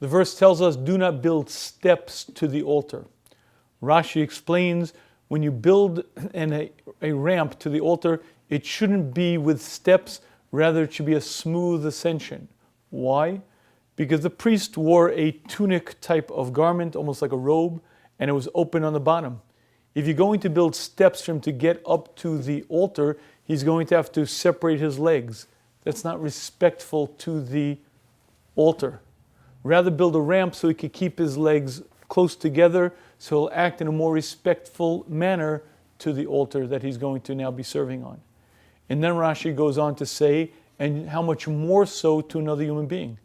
The verse tells us, do not build steps to the altar. Rashi explains, when you build a ramp to the altar, it shouldn't be with steps, rather it should be a smooth ascension. Why? Because the priest wore a tunic type of garment, almost like a robe, and it was open on the bottom. If you're going to build steps for him to get up to the altar, he's going to have to separate his legs. That's not respectful to the altar. Rather build a ramp so he could keep his legs close together, so he'll act in a more respectful manner to the altar that he's going to now be serving on. And then Rashi goes on to say, and how much more so to another human being.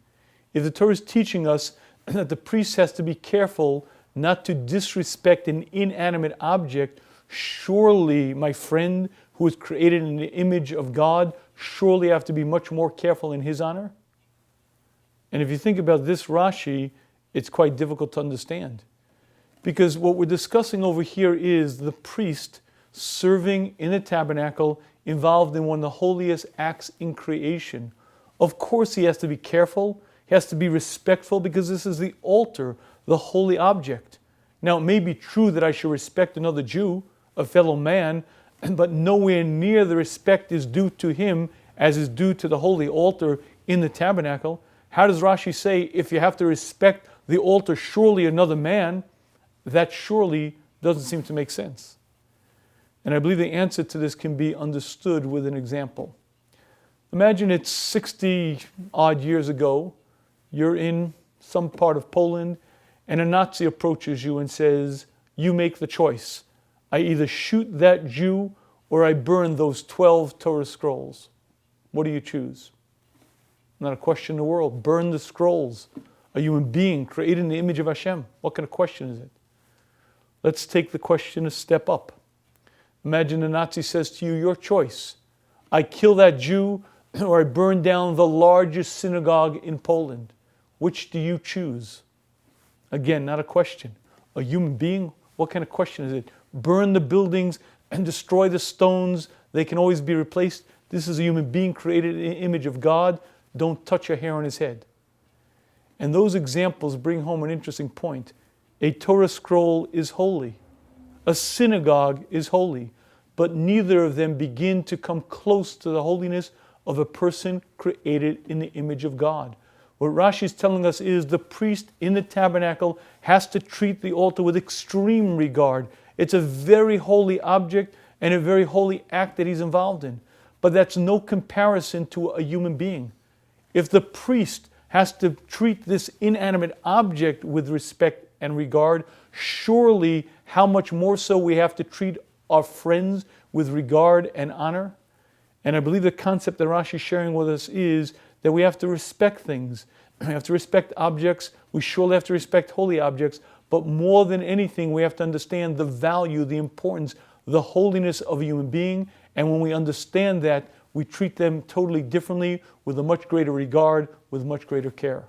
If the Torah is teaching us that the priest has to be careful not to disrespect an inanimate object, surely, my friend, who is created in the image of God, surely have to be much more careful in his honor? And if you think about this Rashi, it's quite difficult to understand. Because what we're discussing over here is the priest serving in the tabernacle, involved in one of the holiest acts in creation. Of course he has to be careful, he has to be respectful, because this is the altar, the holy object. Now it may be true that I should respect another Jew, a fellow man, but nowhere near the respect is due to him as is due to the holy altar in the tabernacle. How does Rashi say, if you have to respect the altar, surely another man? That surely doesn't seem to make sense. And I believe the answer to this can be understood with an example. Imagine it's 60 odd years ago, you're in some part of Poland, and a Nazi approaches you and says, you make the choice. I either shoot that Jew or I burn those 12 Torah scrolls. What do you choose? Not a question in the world. Burn the scrolls. A human being created in the image of Hashem. What kind of question is it? Let's take the question a step up. Imagine the Nazi says to you, your choice. I kill that Jew or I burn down the largest synagogue in Poland. Which do you choose? Again, not a question. A human being? What kind of question is it? Burn the buildings and destroy the stones. They can always be replaced. This is a human being created in the image of God. Don't touch a hair on his head. And those examples bring home an interesting point. A Torah scroll is holy. A synagogue is holy. But neither of them begin to come close to the holiness of a person created in the image of God. What Rashi is telling us is the priest in the tabernacle has to treat the altar with extreme regard. It's a very holy object and a very holy act that he's involved in. But that's no comparison to a human being. If the priest has to treat this inanimate object with respect and regard, surely how much more so we have to treat our friends with regard and honor? And I believe the concept that Rashi is sharing with us is that we have to respect things. We have to respect objects. We surely have to respect holy objects. But more than anything, we have to understand the value, the importance, the holiness of a human being. And when we understand that, we treat them totally differently, with a much greater regard, with much greater care.